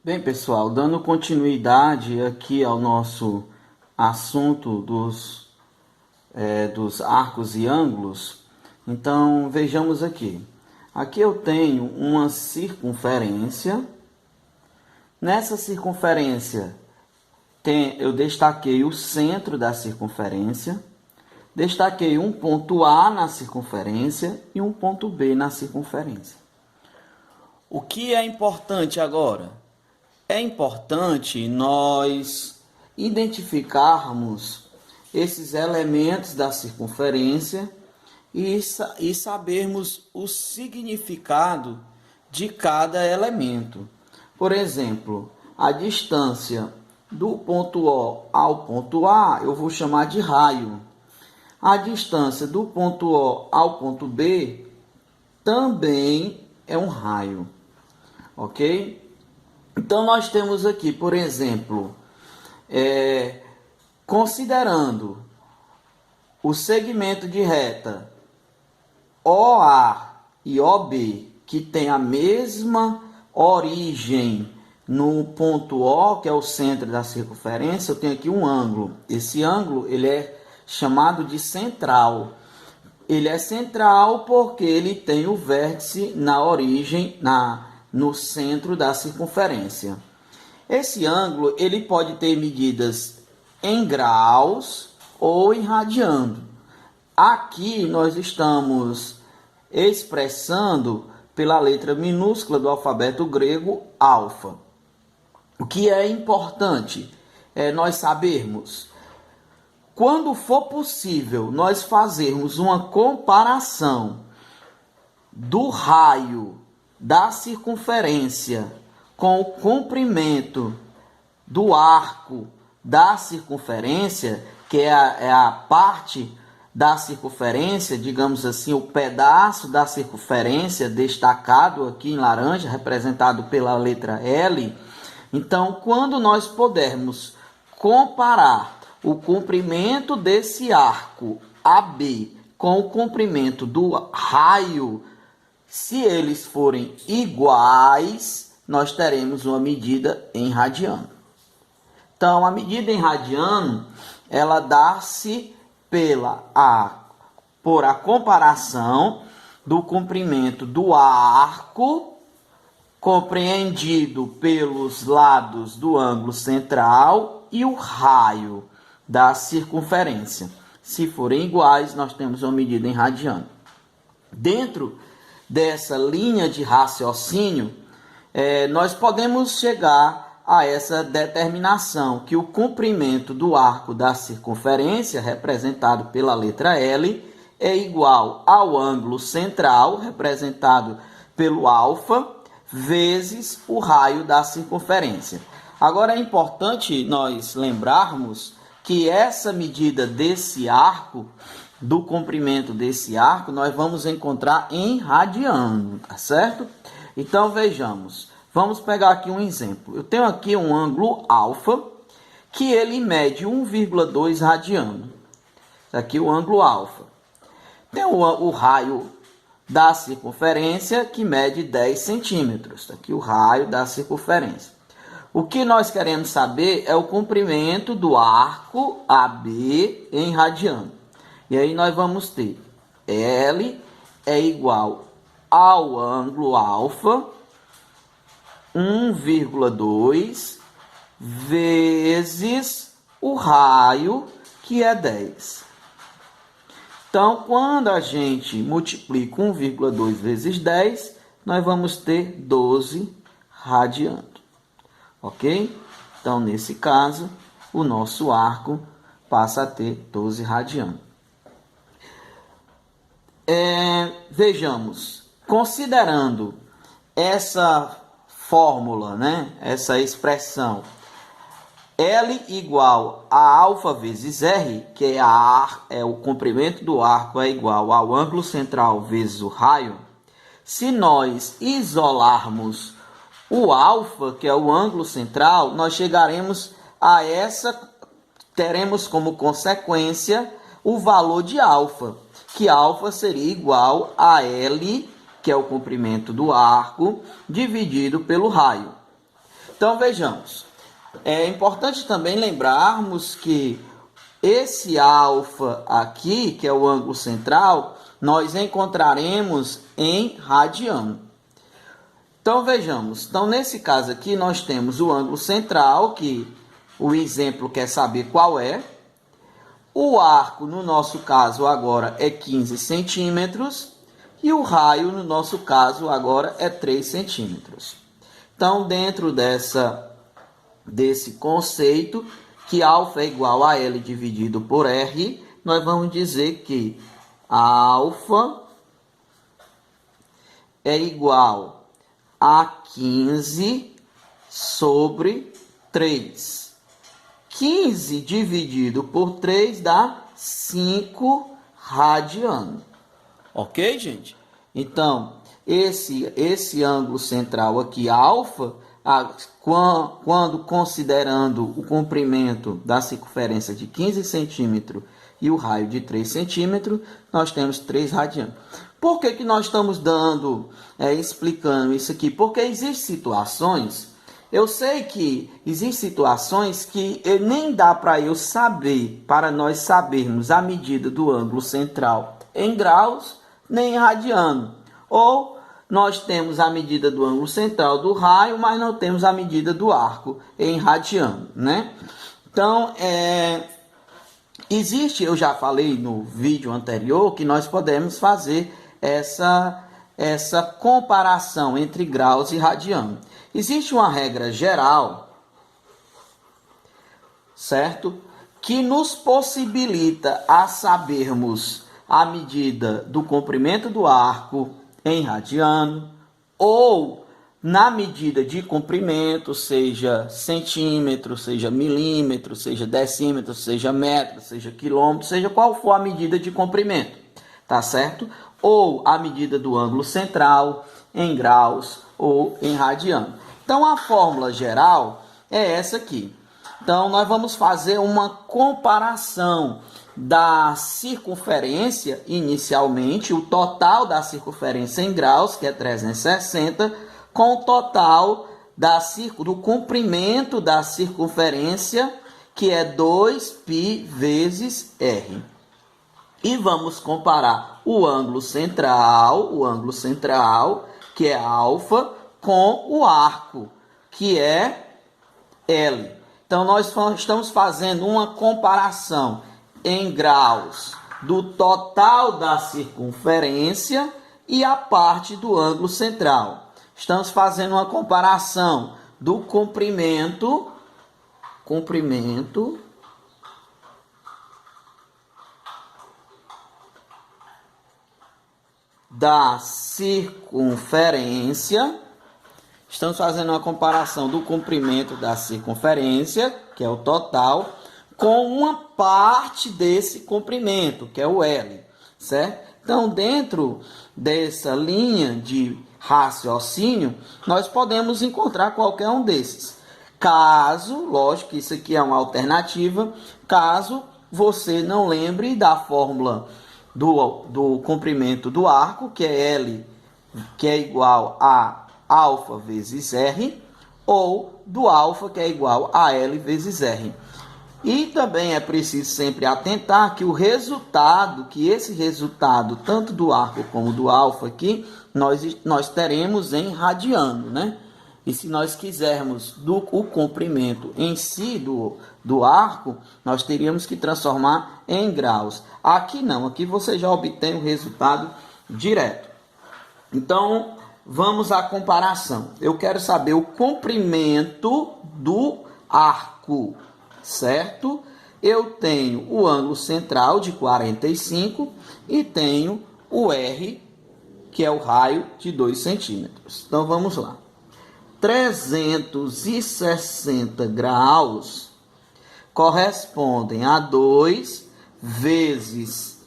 Bem, pessoal, dando continuidade aqui ao nosso assunto dos arcos e ângulos, então vejamos aqui. Aqui eu tenho uma circunferência. Nessa circunferência eu destaquei o centro da circunferência, destaquei um ponto A na circunferência e um ponto B na circunferência. O que é importante agora? É importante nós identificarmos esses elementos da circunferência e sabermos o significado de cada elemento. Por exemplo, a distância do ponto O ao ponto A eu vou chamar de raio. A distância do ponto O ao ponto B também é um raio, ok? Então, nós temos aqui, por exemplo, considerando o segmento de reta OA e OB, que tem a mesma origem no ponto O, que é o centro da circunferência, eu tenho aqui um ângulo. Esse ângulo ele é chamado de central. Ele é central porque ele tem o vértice na origem, no centro da circunferência. Esse ângulo ele pode ter medidas em graus ou em radiano. Aqui nós estamos expressando pela letra minúscula do alfabeto grego alfa. O que é importante é nós sabermos, quando for possível, nós fazermos uma comparação do raio da circunferência com o comprimento do arco da circunferência, que é a parte da circunferência, digamos assim, o pedaço da circunferência destacado aqui em laranja, representado pela letra L. Então, quando nós pudermos comparar o comprimento desse arco AB com o comprimento do raio, se eles forem iguais, nós teremos uma medida em radiano. Então, a medida em radiano, ela dá-se por a comparação do comprimento do arco compreendido pelos lados do ângulo central e o raio da circunferência. Se forem iguais, nós temos uma medida em radiano. Dentro dessa linha de raciocínio, nós podemos chegar a essa determinação que o comprimento do arco da circunferência, representado pela letra L, é igual ao ângulo central, representado pelo alfa, vezes o raio da circunferência. Agora é importante nós lembrarmos que essa medida desse arco, do comprimento desse arco, nós vamos encontrar em radiano, tá certo? Então vejamos, vamos pegar aqui um exemplo. Eu tenho aqui um ângulo alfa, que ele mede 1,2 radiano. Aqui o ângulo alfa. Tem o raio da circunferência, que mede 10 centímetros. Aqui o raio da circunferência. O que nós queremos saber é o comprimento do arco AB em radiano. E aí nós vamos ter L é igual ao ângulo alfa, 1,2 vezes o raio, que é 10. Então, quando a gente multiplica 1,2 vezes 10, nós vamos ter 12 radiano. Ok? Então, nesse caso, o nosso arco passa a ter 12 radiano. Vejamos, considerando essa fórmula, né? Essa expressão, L igual a alfa vezes R, que é o comprimento do arco, é igual ao ângulo central vezes o raio. Se nós isolarmos o alfa, que é o ângulo central, nós chegaremos a teremos como consequência o valor de alfa, que alfa seria igual a L, que é o comprimento do arco, dividido pelo raio. Então vejamos, é importante também lembrarmos que esse alfa aqui, que é o ângulo central, nós encontraremos em radiano. Então vejamos, então nesse caso aqui nós temos o ângulo central, que o exemplo quer saber qual é. O arco, no nosso caso, agora é 15 centímetros. E o raio, no nosso caso, agora é 3 centímetros. Então, dentro desse conceito, que alfa é igual a L dividido por R, nós vamos dizer que alfa é igual a 15 sobre 3. 15 dividido por 3 dá 5 radiano. Ok, gente? Então, esse ângulo central aqui, alfa, quando considerando o comprimento da circunferência de 15 centímetros e o raio de 3 centímetros, nós temos 3 radianos. Por que nós estamos explicando isso aqui? Porque existem situações, eu sei que existem situações que nem dá para eu saber, para nós sabermos a medida do ângulo central em graus, nem em radiano. Ou nós temos a medida do ângulo central do raio, mas não temos a medida do arco em radiano, né? Então, eu já falei no vídeo anterior que nós podemos fazer essa comparação entre graus e radiano. Existe uma regra geral, certo? Que nos possibilita a sabermos a medida do comprimento do arco em radiano, ou na medida de comprimento, seja centímetro, seja milímetro, seja decímetro, seja metro, seja quilômetro, seja qual for a medida de comprimento, tá certo? Ou a medida do ângulo central em graus ou em radiano. Então a fórmula geral é essa aqui. Então nós vamos fazer uma comparação da circunferência inicialmente, o total da circunferência em graus, que é 360, com o total do comprimento da circunferência, que é 2π vezes r. E vamos comparar o ângulo central, que é alfa, com o arco, que é L. Então, nós estamos fazendo uma comparação em graus do total da circunferência e a parte do ângulo central. Estamos fazendo uma comparação do comprimento da circunferência. Estamos fazendo uma comparação do comprimento da circunferência, que é o total, com uma parte desse comprimento, que é o L, certo? Então, dentro dessa linha de raciocínio, nós podemos encontrar qualquer um desses. Caso, lógico que isso aqui é uma alternativa, caso você não lembre da fórmula do comprimento do arco, que é L, que é igual a alfa vezes R, ou do alfa, que é igual a L vezes R. E também é preciso sempre atentar que esse resultado, tanto do arco como do alfa aqui, nós teremos em radiano, né? E se nós quisermos o comprimento em si do arco, nós teríamos que transformar em graus. Aqui não, aqui você já obtém o resultado direto. Então, vamos à comparação. Eu quero saber o comprimento do arco, certo? Eu tenho o ângulo central de 45 e tenho o R, que é o raio de 2 centímetros. Então, vamos lá. 360 graus correspondem a 2 vezes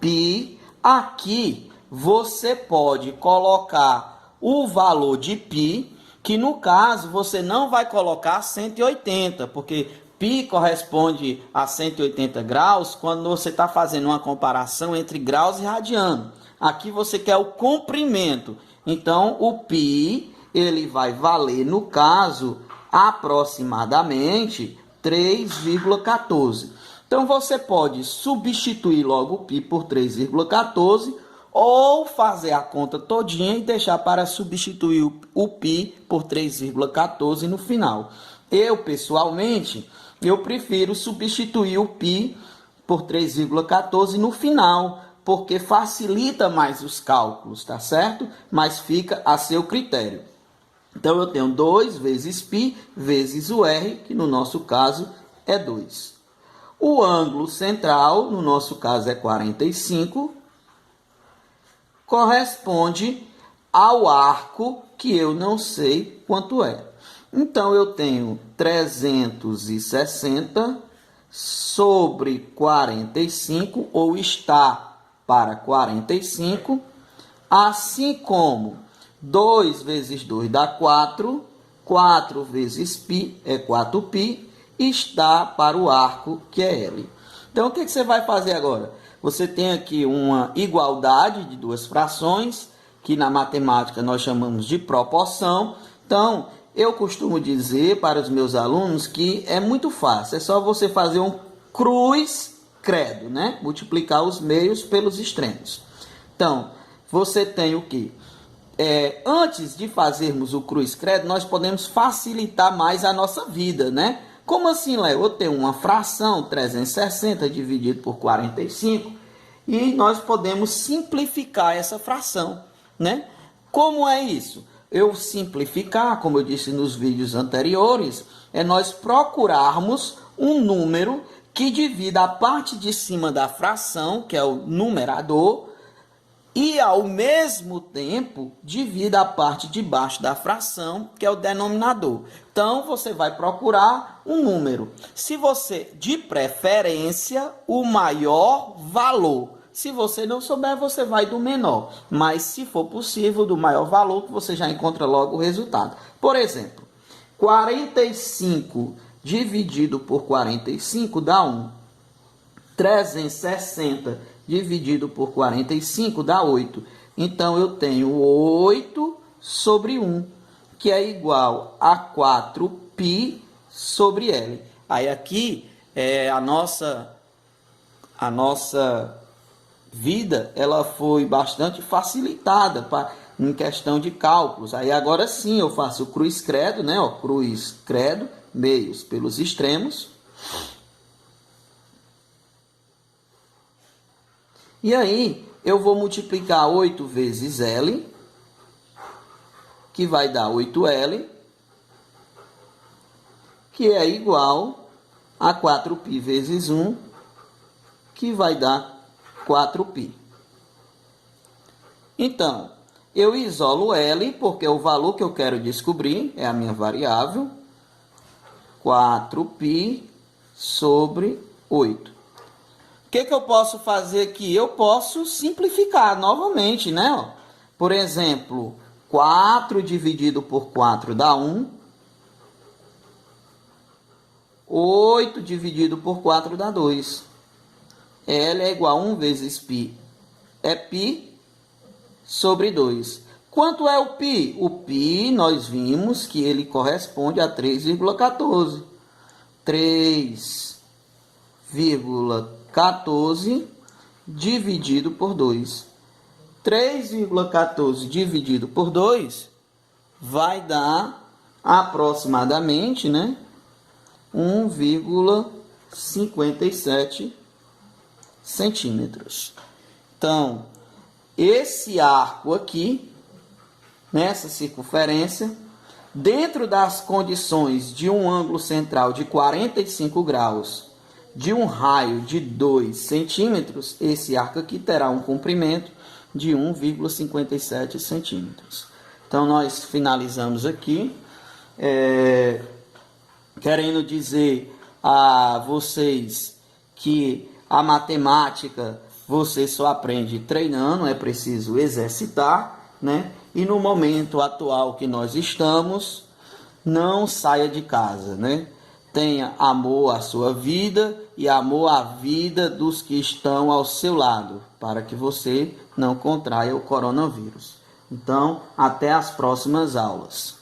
π. Aqui você pode colocar o valor de π, que no caso você não vai colocar 180, porque π corresponde a 180 graus quando você está fazendo uma comparação entre graus e radiano. Aqui você quer o comprimento, então o π ele vai valer, no caso, aproximadamente 3,14. Então, você pode substituir logo o π por 3,14 ou fazer a conta todinha e deixar para substituir o π por 3,14 no final. Eu, pessoalmente, prefiro substituir o π por 3,14 no final, porque facilita mais os cálculos, tá certo? Mas fica a seu critério. Então, eu tenho 2 vezes π vezes o r, que no nosso caso é 2. O ângulo central, no nosso caso é 45, corresponde ao arco que eu não sei quanto é. Então, eu tenho 360 sobre 45, ou está para 45, assim como 2 vezes 2 dá 4, 4 vezes π é 4π, está para o arco que é L. Então, o que você vai fazer agora? Você tem aqui uma igualdade de duas frações, que na matemática nós chamamos de proporção. Então, eu costumo dizer para os meus alunos que é muito fácil, é só você fazer um cruz-credo, né? Multiplicar os meios pelos extremos. Então, você tem o quê? Antes de fazermos o cruz-credo, nós podemos facilitar mais a nossa vida, né? Como assim, Léo? Eu tenho uma fração, 360 dividido por 45, e nós podemos simplificar essa fração, né? Como é isso? Eu simplificar, como eu disse nos vídeos anteriores, é nós procurarmos um número que divida a parte de cima da fração, que é o numerador, e ao mesmo tempo divida a parte de baixo da fração, que é o denominador. Então, você vai procurar um número. Se você, de preferência, o maior valor. Se você não souber, você vai do menor. Mas, se for possível, do maior valor, que você já encontra logo o resultado. Por exemplo, 45 dividido por 45 dá 1. 360 dividido por 45 dá 8. Então, eu tenho 8 sobre 1, que é igual a 4π sobre L. Aí, aqui, a nossa vida ela foi bastante facilitada em questão de cálculos. Aí, agora sim, eu faço o cruz-credo, né? Cruz-credo, meios pelos extremos. E aí, eu vou multiplicar 8 vezes L, que vai dar 8L, que é igual a 4π vezes 1, que vai dar 4π. Então, eu isolo L, porque o valor que eu quero descobrir é a minha variável, 4π sobre 8. O que eu posso fazer aqui? Eu posso simplificar novamente, né? Por exemplo, 4 dividido por 4 dá 1. 8 dividido por 4 dá 2. L é igual a 1 vezes π. É π sobre 2. Quanto é o π? O π, nós vimos que ele corresponde a 3,14. 3,14 dividido por 2. 3,14 dividido por 2 vai dar aproximadamente, né, 1,57 centímetros. Então, esse arco aqui, nessa circunferência, dentro das condições de um ângulo central de 45 graus, de um raio de 2 centímetros, esse arco aqui terá um comprimento de 1,57 centímetros. Então, nós finalizamos aqui, querendo dizer a vocês que a matemática você só aprende treinando, é preciso exercitar, né? E no momento atual que nós estamos, não saia de casa, né? Tenha amor à sua vida e amor à vida dos que estão ao seu lado, para que você não contraia o coronavírus. Então, até as próximas aulas.